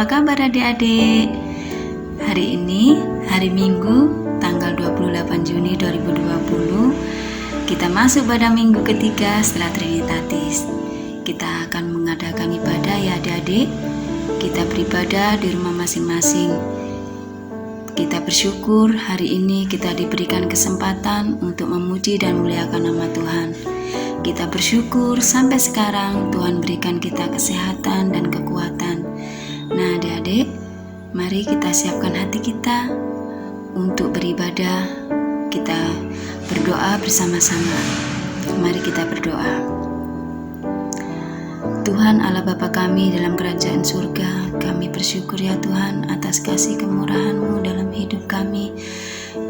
Apa kabar adik-adik? Hari ini, hari Minggu, tanggal 28 Juni 2020, kita masuk pada minggu ketiga setelah Trinitatis. Kita akan mengadakan ibadah ya adik-adik. Kita beribadah di rumah masing-masing. Kita bersyukur hari ini kita diberikan kesempatan untuk memuji dan memuliakan nama Tuhan. Kita bersyukur sampai sekarang Tuhan berikan kita kesehatan dan kekuatan. Nah adik-adik, mari kita siapkan hati kita untuk beribadah. Kita berdoa bersama-sama. Mari kita berdoa. Tuhan Allah Bapa kami dalam kerajaan surga, kami bersyukur ya Tuhan atas kasih kemurahan-Mu dalam hidup kami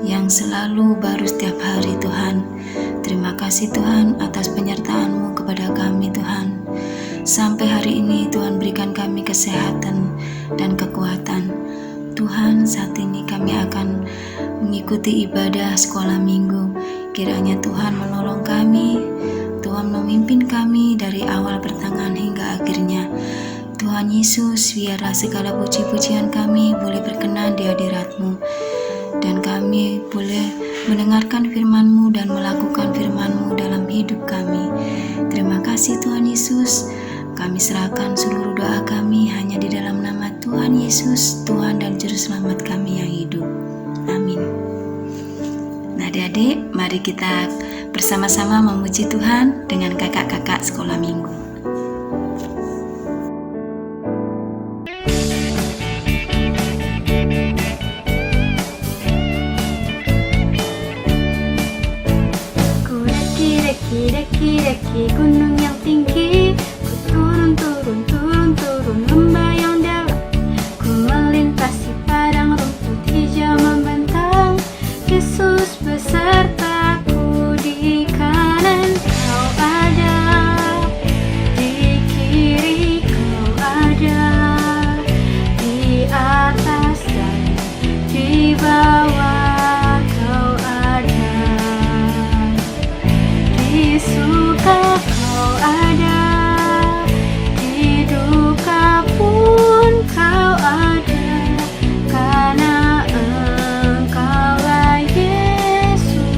yang selalu baru setiap hari Tuhan. Terima kasih Tuhan atas penyertaan-Mu kepada kami Tuhan. Sampai hari ini Tuhan berikan kami kesehatan dan kekuatan. Tuhan, saat ini kami akan mengikuti ibadah sekolah minggu. Kiranya Tuhan menolong kami, Tuhan memimpin kami dari awal pertengahan hingga akhirnya. Tuhan Yesus, biarlah segala puji-pujian kami boleh berkenan di hadirat-Mu, dan kami boleh mendengarkan firman-Mu dan melakukan firman-Mu dalam hidup kami. Terima kasih Tuhan Yesus. Kami serahkan seluruh doa kami hanya di dalam nama Tuhan Yesus, Tuhan dan Juru Selamat kami yang hidup. Amin. Nah adik-adik, mari kita bersama-sama memuji Tuhan dengan kakak-kakak sekolah minggu. Daki gunung yang tinggi, ku turun lembah yang dalam, ku melintasi padang rumput hijau membentang. Yesus besertaku, di kanan Kau ada, di kiri Kau ada, di atas dan di bawah Kau ada, di suka Kau ada, di duka pun Kau ada, karena Engkaulah Yesusku.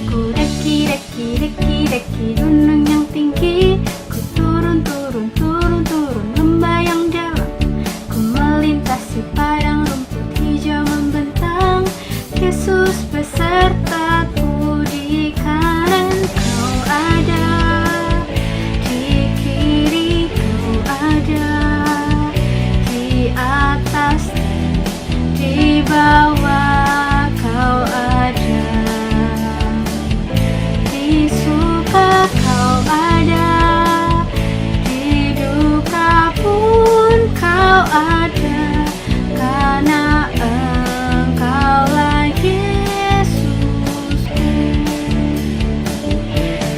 Ku daki gunung yang tinggi, ku turun lembah yang dalam, ku melintasi padang rumput hijau membentang. Yesus besertaku, di kanan Kau ada, di kiri Kau ada, di atas dan di bawah Kau ada, di suka Kau ada, di duka pun Kau ada, karena Engkaulah Yesusku.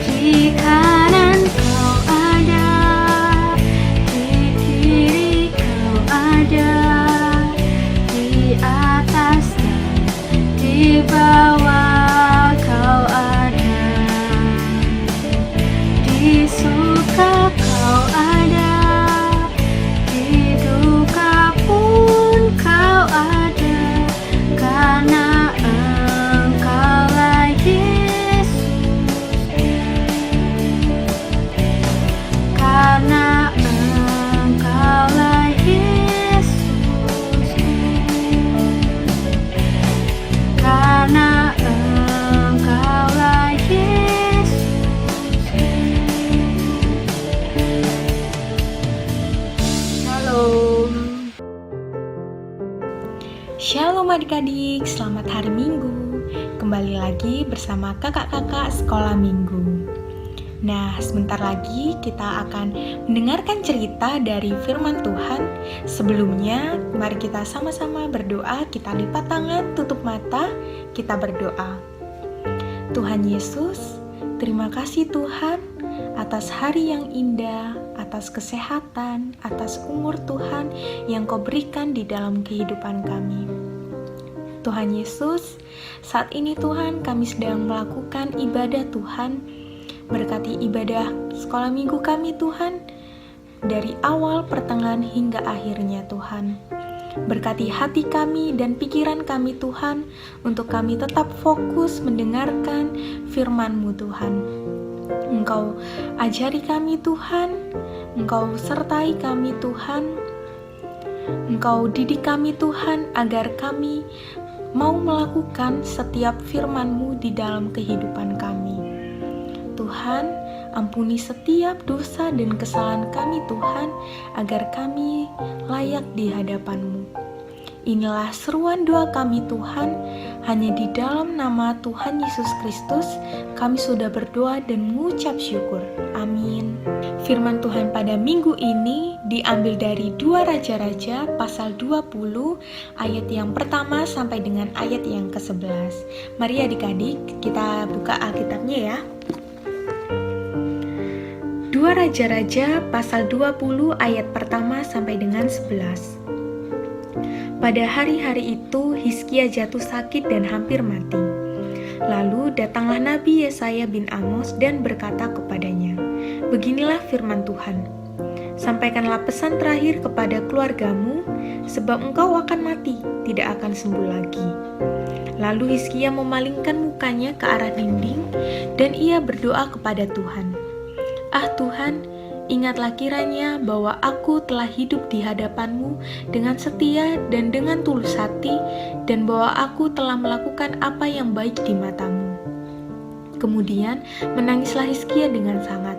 Di kanan Kau ada, di kiri Kau ada, di atas dan di bawah Kau ada, di suka Kau ada, di duka pun Kau ada, karena Engkaulah Yesusku. Karena Engkaulah Yesusku. Karena Engkaulah Yesusku. Shalom. Shalom adik-adik, selamat hari Minggu. Kembali lagi bersama kakak-kakak sekolah minggu. Nah, sebentar lagi kita akan mendengarkan cerita dari firman Tuhan. Sebelumnya, mari kita sama-sama berdoa. Kita lipat tangan, tutup mata, kita berdoa. Tuhan Yesus, terima kasih Tuhan atas hari yang indah, atas kesehatan, atas umur Tuhan yang Kau berikan di dalam kehidupan kami. Tuhan Yesus, saat ini Tuhan kami sedang melakukan ibadah Tuhan. Berkati ibadah sekolah minggu kami Tuhan. dari awal, pertengahan, hingga akhirnya Tuhan. Berkati hati kami dan pikiran kami Tuhan, untuk kami tetap fokus mendengarkan firman-Mu Tuhan. Engkau ajari kami Tuhan, Engkau sertai kami Tuhan, Engkau didik kami Tuhan, agar kami mau melakukan setiap firman-Mu di dalam kehidupan kami. Tuhan, ampuni setiap dosa dan kesalahan kami Tuhan, agar kami layak di hadapan-Mu. Inilah seruan doa kami Tuhan, hanya di dalam nama Tuhan Yesus Kristus kami sudah berdoa dan mengucap syukur. Amin. Firman Tuhan pada minggu ini diambil dari 2 Raja-Raja pasal 20 ayat yang pertama sampai dengan ayat yang ke-11. Mari adik-adik kita buka Alkitabnya ya. 2 Raja-Raja pasal 20 ayat pertama sampai dengan 11. Pada hari-hari itu Hizkia jatuh sakit dan hampir mati. Lalu datanglah Nabi Yesaya bin Amos dan berkata kepadanya, "Beginilah firman Tuhan, sampaikanlah pesan terakhir kepada keluargamu, sebab engkau akan mati, tidak akan sembuh lagi." Lalu Hizkia memalingkan mukanya ke arah dinding dan ia berdoa kepada Tuhan, "Ah Tuhan, ingatlah kiranya bahwa aku telah hidup di hadapan-Mu dengan setia dan dengan tulus hati, dan bahwa aku telah melakukan apa yang baik di mata-Mu." Kemudian menangislah Hizkia dengan sangat.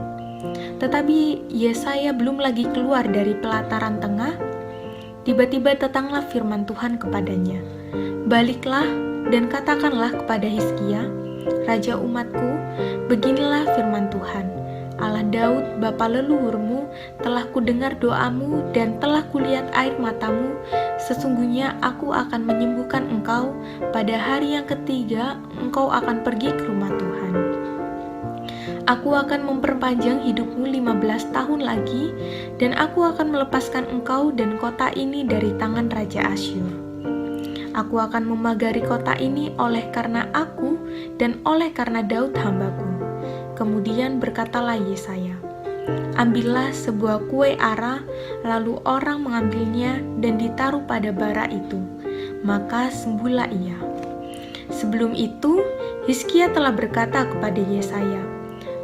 Tetapi Yesaya belum lagi keluar dari pelataran tengah. Tiba-tiba datanglah firman Tuhan kepadanya, "Baliklah dan katakanlah kepada Hizkia, raja umatku, beginilah firman Tuhan. Allah Daud, bapa leluhurmu, telah kudengar doamu dan telah kulihat air matamu. Sesungguhnya aku akan menyembuhkan engkau. Pada hari yang ketiga, engkau akan pergi ke rumah Tuhan. Aku akan memperpanjang hidupmu 15 tahun lagi, dan aku akan melepaskan engkau dan kota ini dari tangan Raja Asyur. Aku akan memagari kota ini oleh karena aku dan oleh karena Daud hambaku." Kemudian berkatalah Yesaya, "Ambillah sebuah kue ara," lalu orang mengambilnya dan ditaruh pada bara itu, maka sembuhlah ia. Sebelum itu, Hizkia telah berkata kepada Yesaya,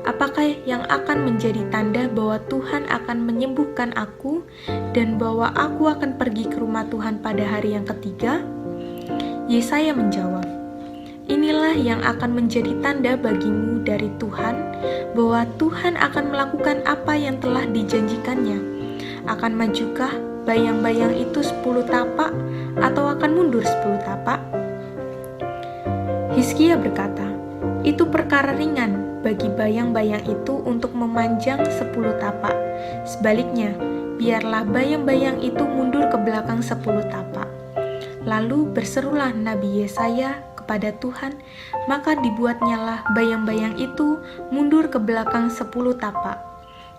"Apakah yang akan menjadi tanda bahwa Tuhan akan menyembuhkan aku dan bahwa aku akan pergi ke rumah Tuhan pada hari yang ketiga?" Yesaya menjawab, "Inilah yang akan menjadi tanda bagimu dari Tuhan, bahwa Tuhan akan melakukan apa yang telah dijanjikannya. Akan majukah bayang-bayang itu 10 tapak, atau akan mundur 10 tapak?" Hizkia berkata, "Itu perkara ringan bagi bayang-bayang itu untuk memanjang 10 tapak. Sebaliknya, biarlah bayang-bayang itu mundur ke belakang 10 tapak." Lalu berserulah Nabi Yesaya kepada Tuhan, maka dibuatnyalah bayang-bayang itu mundur ke belakang 10 tapak,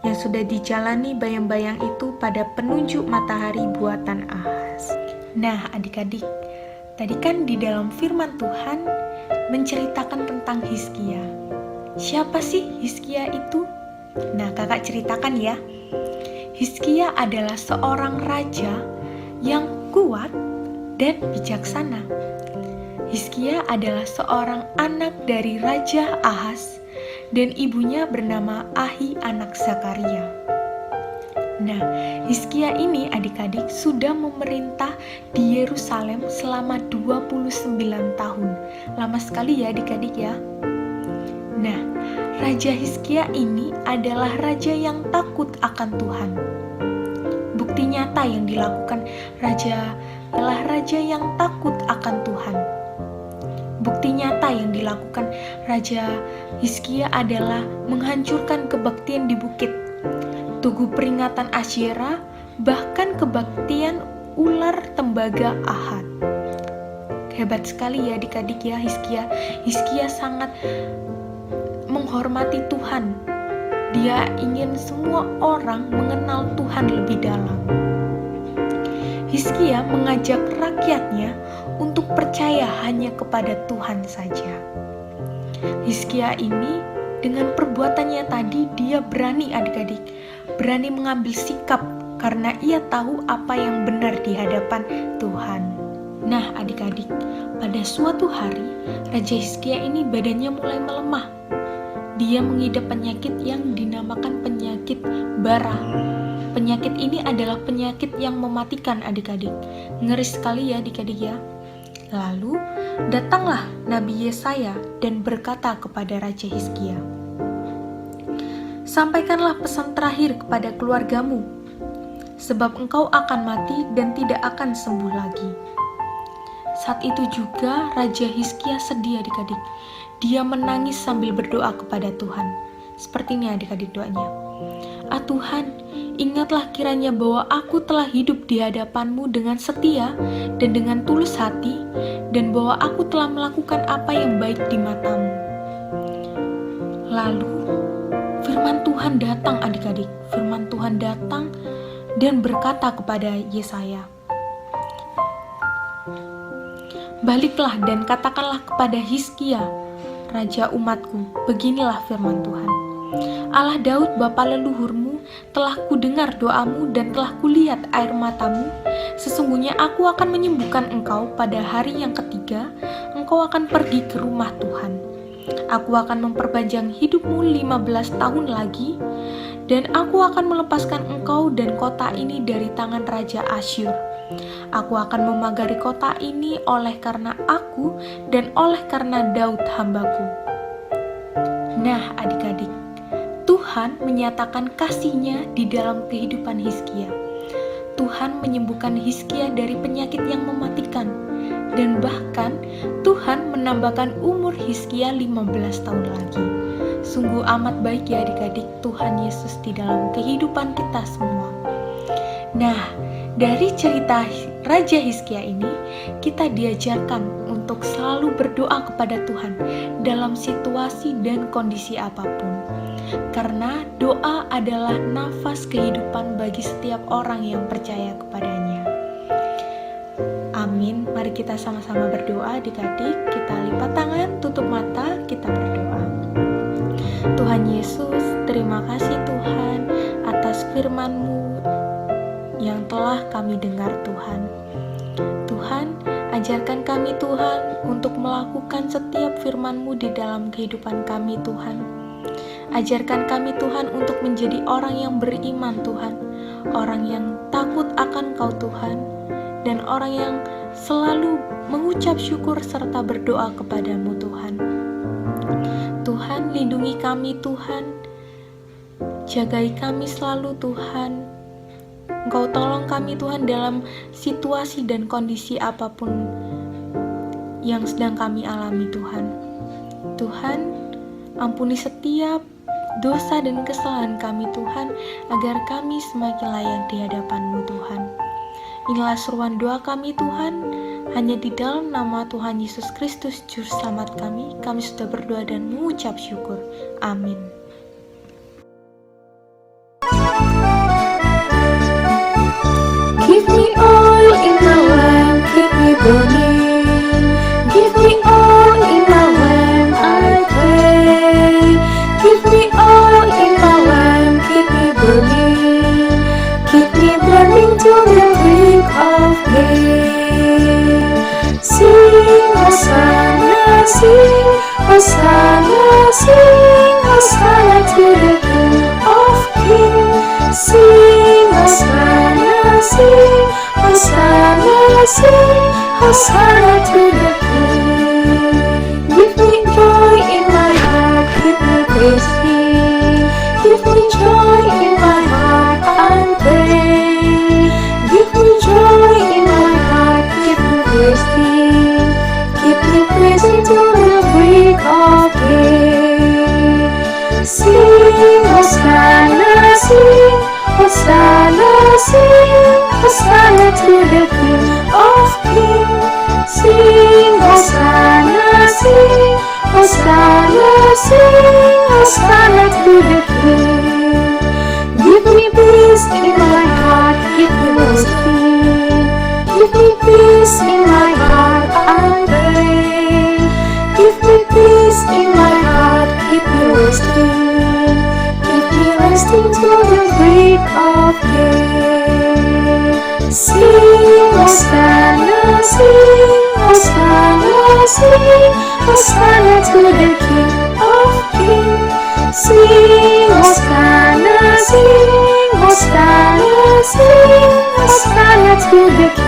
yang sudah dijalani bayang-bayang itu pada penunjuk matahari buatan Ahaz. Nah adik-adik, tadi kan di dalam firman Tuhan menceritakan tentang Hizkia. Siapa sih Hizkia itu? Nah kakak ceritakan ya. Hizkia adalah seorang raja yang kuat dan bijaksana. Hizkia adalah seorang anak dari Raja Ahaz dan ibunya bernama Ahi anak Zakaria. Nah, Hizkia ini adik-adik sudah memerintah di Yerusalem selama 29 tahun. Lama sekali ya adik-adik ya. Nah, Raja Hizkia ini adalah raja yang takut akan Tuhan. Bukti nyata yang dilakukan raja adalah raja yang takut akan Tuhan. Bukti nyata yang dilakukan Raja Hizkia adalah menghancurkan kebaktian di bukit, tugu peringatan Asyera, bahkan kebaktian ular tembaga Ahad. Hebat sekali ya adik-adik ya Hizkia. Hizkia sangat menghormati Tuhan. Dia ingin semua orang mengenal Tuhan lebih dalam. Hizkia mengajak rakyatnya untuk percaya hanya kepada Tuhan saja. Hizkia ini dengan perbuatannya tadi dia berani adik-adik berani mengambil sikap karena ia tahu apa yang benar di hadapan Tuhan. Nah adik-adik, pada suatu hari Raja Hizkia ini badannya mulai melemah. Dia mengidap penyakit yang dinamakan penyakit bara. Penyakit ini adalah penyakit yang mematikan adik-adik. Ngeri sekali ya adik-adik ya. Lalu datanglah Nabi Yesaya dan berkata kepada Raja Hizkia, "Sampaikanlah pesan terakhir kepada keluargamu, sebab engkau akan mati dan tidak akan sembuh lagi." Saat itu juga Raja Hizkia sedih adik-adik. Dia menangis sambil berdoa kepada Tuhan. Seperti ini adik-adik doanya. "Ah Tuhan, ingatlah kiranya bahwa aku telah hidup di hadapan-Mu dengan setia dan dengan tulus hati, dan bahwa aku telah melakukan apa yang baik di mata-Mu." Lalu firman Tuhan datang adik-adik. Firman Tuhan datang dan berkata kepada Yesaya, "Baliklah dan katakanlah kepada Hizkia, raja umatku, beginilah firman Tuhan. Allah Daud bapa leluhurmu, telah kudengar doamu dan telah kulihat air matamu. Sesungguhnya aku akan menyembuhkan engkau pada hari yang ketiga. Engkau akan pergi ke rumah Tuhan. Aku akan memperpanjang hidupmu 15 tahun lagi, dan aku akan melepaskan engkau dan kota ini dari tangan Raja Asyur. Aku akan memagari kota ini oleh karena aku dan oleh karena Daud hambaku." Nah adik-adik, Tuhan menyatakan kasih-Nya di dalam kehidupan Hizkia. Tuhan menyembuhkan Hizkia dari penyakit yang mematikan, dan bahkan Tuhan menambahkan umur Hizkia 15 tahun lagi. Sungguh amat baik ya adik-adik Tuhan Yesus di dalam kehidupan kita semua. Nah, dari cerita Raja Hizkia ini, kita diajarkan untuk selalu berdoa kepada Tuhan dalam situasi dan kondisi apapun. Karena doa adalah nafas kehidupan bagi setiap orang yang percaya kepadanya. Amin. Mari kita sama-sama berdoa adik-adik. Kita lipat tangan, tutup mata, kita berdoa. Tuhan Yesus, terima kasih Tuhan atas firman-Mu yang telah kami dengar Tuhan. Tuhan, ajarkan kami Tuhan untuk melakukan setiap firman-Mu di dalam kehidupan kami Tuhan. Ajarkan kami Tuhan untuk menjadi orang yang beriman Tuhan, orang yang takut akan Kau Tuhan, dan orang yang selalu mengucap syukur serta berdoa kepadamu Tuhan. Tuhan, lindungi kami Tuhan, jagai kami selalu Tuhan. Engkau tolong kami Tuhan dalam situasi dan kondisi apapun yang sedang kami alami Tuhan. Tuhan, ampuni setiap dosa dan kesalahan kami Tuhan, agar kami semakin layak di hadapan-Mu Tuhan. Inilah seruan doa kami Tuhan, hanya di dalam nama Tuhan Yesus Kristus Juru Selamat kami sudah berdoa dan mengucap syukur. Amin. Give me oil in my lamp, keep me burning. Give me oil in my lamp, I pray. Give me oil in my lamp, keep me burning. Keep me burning to the break of day. Sing Hosanna, sing Hosanna, sing Hosanna to the King of Kings. Sing Hosanna, sing Hosanna, sing Hosanna to the King. Give me joy in my heart, give me praise Him. Give me joy in my heart, I pray. Give me joy in my heart, give me praise Him. Keep me praising to the break of day. Sing Hosanna, sing Hosanna, sing Hosanna to the King of Kings. Sing Hosanna, sing Hosanna, sing Hosanna to the King. Give me peace in my heart, give me mercy. Give me peace in my heart, I pray. Give me peace in my heart, give me rest. Give me rest sing till the break of day. Sing, Hosanna, sing, Hosanna, sing, Hosanna to the King of Kings. Sing, Hosanna, sing, Hosanna, sing, Hosanna to the King.